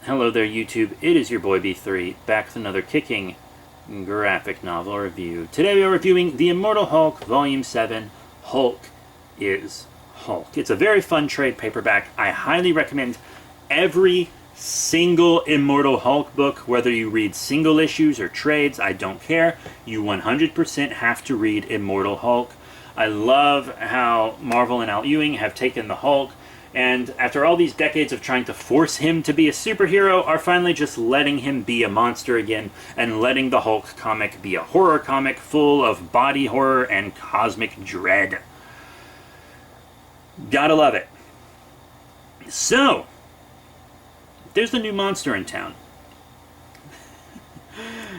Hello there, YouTube. It is your boy B3, back with another kicking graphic novel review. Today we are reviewing The Immortal Hulk, Volume 7, Hulk is Hulk. It's a very fun trade paperback. I highly recommend every single Immortal Hulk book, whether you read single issues or trades, I don't care. You 100% have to read Immortal Hulk. I love how Marvel and Al Ewing have taken the Hulk, and after all these decades of trying to force him to be a superhero, are finally just letting him be a monster again, and letting the Hulk comic be a horror comic full of body horror and cosmic dread. Gotta love it. So, there's a new monster in town.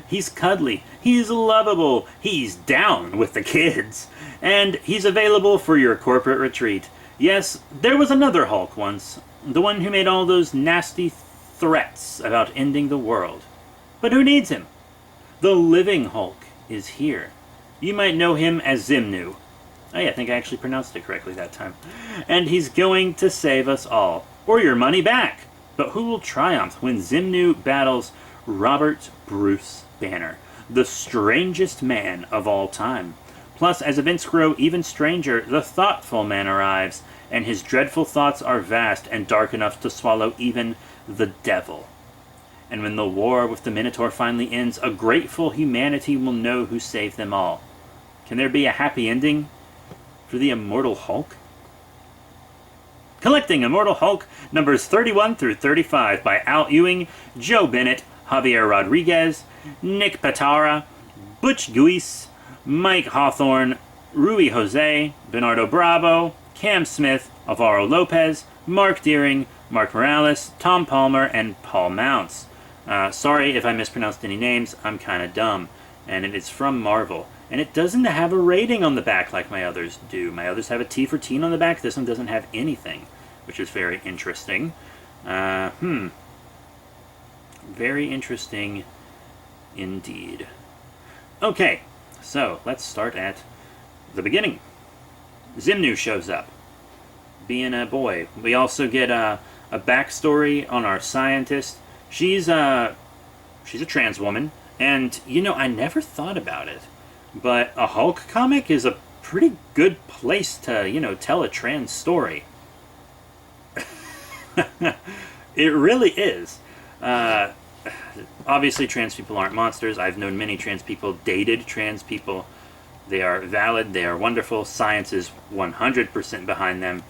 He's cuddly, he's lovable, he's down with the kids, and he's available for your corporate retreat. Yes, there was another Hulk once, the one who made all those nasty threats about ending the world. But who needs him? The living Hulk is here. You might know him as Zimnu. Oh yeah, I think I actually pronounced it correctly that time. And he's going to save us all, or your money back. But who will triumph when Zimnu battles Robert Bruce Banner, the strangest man of all time? Plus, as events grow even stranger, the thoughtful man arrives, and his dreadful thoughts are vast and dark enough to swallow even the devil. And when the war with the Minotaur finally ends, a grateful humanity will know who saved them all. Can there be a happy ending for the Immortal Hulk? Collecting Immortal Hulk numbers 31 through 35 by Al Ewing, Joe Bennett, Javier Rodriguez, Nick Patara, Butch Guice, Mike Hawthorne, Rui Jose, Bernardo Bravo, Cam Smith, Alvaro Lopez, Mark Deering, Mark Morales, Tom Palmer, and Paul Mounts. Sorry if I mispronounced any names, I'm kinda dumb. And it is from Marvel. And it doesn't have a rating on the back like my others do. My others have a T for teen on the back, this one doesn't have anything, which is very interesting. Very interesting indeed. Okay. So, let's start at the beginning. Zimnu shows up, being a boy. We also get a backstory on our scientist. She's a trans woman, and, you know, I never thought about it, but a Hulk comic is a pretty good place to, you know, tell a trans story. It really is. Obviously, trans people aren't monsters. I've known many trans people, dated trans people. They are valid, they are wonderful. Science is 100% behind them.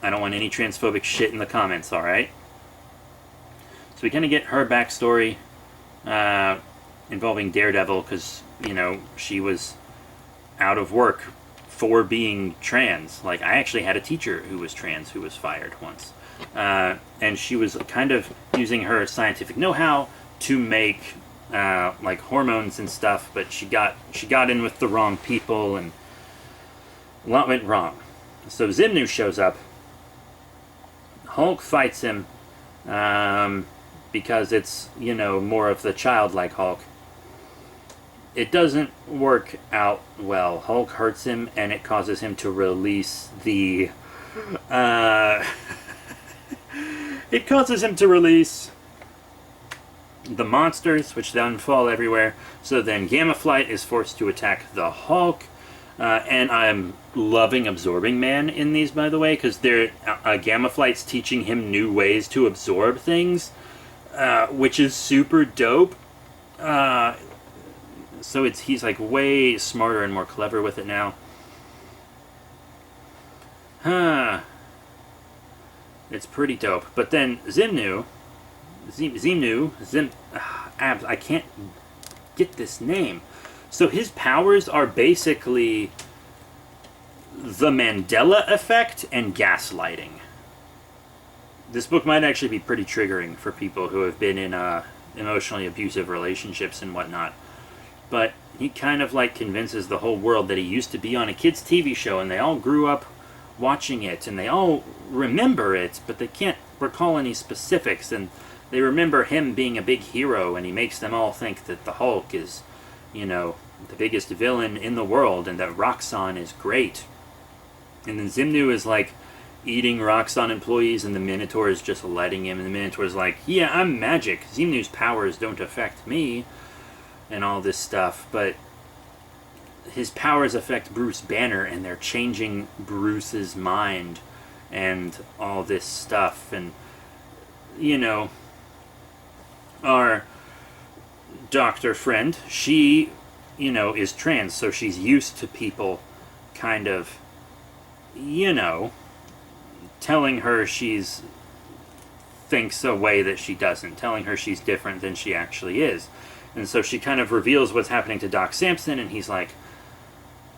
I don't want any transphobic shit in the comments, alright? So we kind of get her backstory involving Daredevil, because, you know, she was out of work for being trans. Like, I actually had a teacher who was trans who was fired once. And she was kind of using her scientific know-how to make like hormones and stuff, but she got in with the wrong people, and a lot went wrong. So Zimnu shows up. Hulk fights him because it's, you know, more of the childlike Hulk. It doesn't work out well. Hulk hurts him, and it causes him to release the it causes him to release the monsters, which then fall everywhere. So then Gamma Flight is forced to attack the Hulk. And I'm loving Absorbing Man in these, by the way, because Gamma Flight's teaching him new ways to absorb things, which is super dope. So he's like way smarter and more clever with it now. It's pretty dope. But then Zimnu, I can't get this name. So his powers are basically the Mandela effect and gaslighting. This book might actually be pretty triggering for people who have been in emotionally abusive relationships and whatnot. But he kind of like convinces the whole world that he used to be on a kid's TV show, and they all grew up watching it, and they all remember it, but they can't recall any specifics, and they remember him being a big hero, and he makes them all think that the Hulk is, you know, the biggest villain in the world, and that Roxxon is great. And then Zimnu is like, eating Roxxon employees, and the Minotaur is just letting him. And the Minotaur's like, yeah, I'm magic. Xemnu's powers don't affect me, and all this stuff. But his powers affect Bruce Banner, and they're changing Bruce's mind, and all this stuff. And, you know, our doctor friend, she, you know, is trans, so she's used to people kind of, you know, telling her she's thinks a way that she doesn't, telling her she's different than she actually is. And so she kind of reveals what's happening to Doc Samson, and he's like,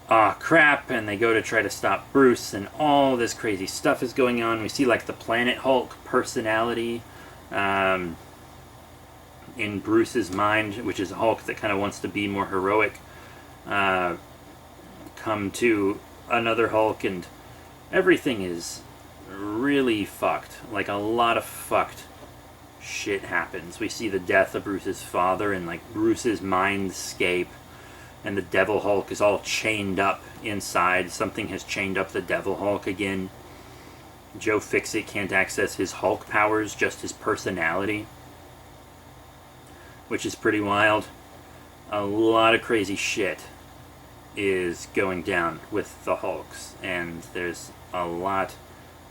ah, crap, and they go to try to stop Bruce, and all this crazy stuff is going on. We see, like, the Planet Hulk personality in Bruce's mind, which is a Hulk that kind of wants to be more heroic, come to another Hulk, and everything is really fucked. Like, a lot of fucked shit happens. We see the death of Bruce's father and, like, Bruce's mindscape, and the Devil Hulk is all chained up inside. Something has chained up the Devil Hulk again. Joe Fixit can't access his Hulk powers, just his personality, which is pretty wild. A lot of crazy shit is going down with the Hulks, and there's a lot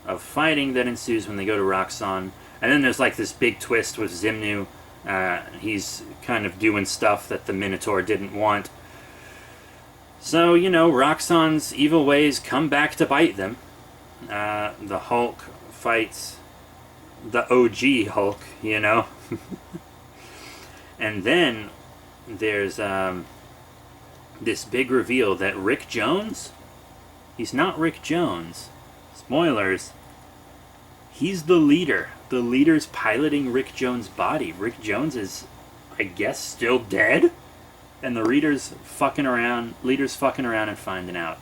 of fighting that ensues when they go to Roxxon. And then there's like this big twist with Xemnu. He's kind of doing stuff that the Minotaur didn't want. So, you know, Roxxon's evil ways come back to bite them. The Hulk fights the OG Hulk, you know. And then there's this big reveal that Rick Jones, he's not Rick Jones. Spoilers. He's the leader. The leader's piloting Rick Jones' body. Rick Jones is, I guess, still dead? And the leader's fucking around and finding out.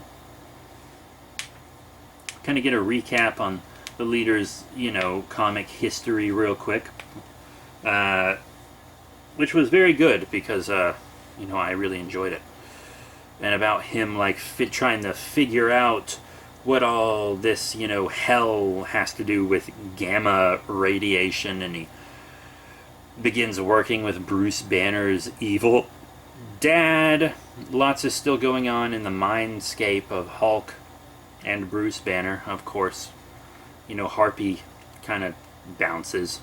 Kind of get a recap on the leader's, you know, comic history real quick. Which was very good because, you know, I really enjoyed it. And about him, like, trying to figure out what all this, you know, hell has to do with gamma radiation, and he begins working with Bruce Banner's evil dad. Lots is still going on in the mindscape of Hulk and Bruce Banner, of course. You know, Harpy kind of bounces.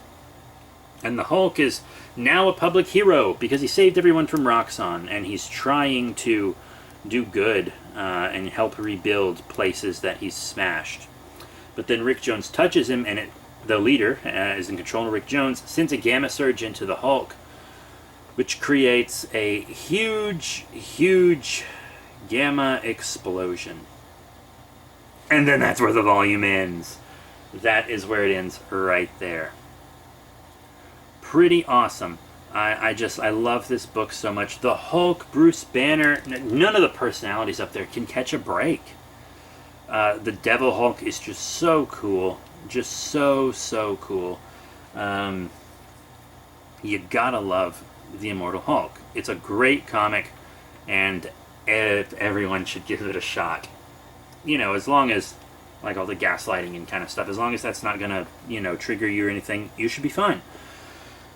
And the Hulk is now a public hero because he saved everyone from Roxxon, and he's trying to do good and help rebuild places that he's smashed. But then Rick Jones touches him, and the leader is in control of Rick Jones, sends a gamma surge into the Hulk, which creates a huge, huge gamma explosion. And then that's where the volume ends. That is where it ends, right there. Pretty awesome. I love this book so much. The Hulk, Bruce Banner, none of the personalities up there can catch a break. The Devil Hulk is just so cool. Just so, so cool. You gotta love the Immortal Hulk. It's a great comic, and everyone should give it a shot. You know, as long as, like, all the gaslighting and kind of stuff, as long as that's not gonna, you know, trigger you or anything, you should be fine.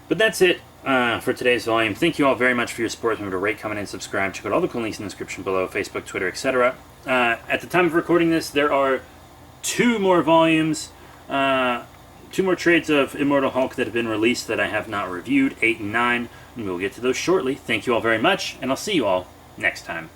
But that's it for today's volume. Thank you all very much for your support. Remember to rate, comment, and subscribe. Check out all the cool links in the description below, Facebook, Twitter, etc. At the time of recording this, there are 2 more volumes, 2 more trades of Immortal Hulk that have been released that I have not reviewed, 8 and 9, and we'll get to those shortly. Thank you all very much, and I'll see you all next time.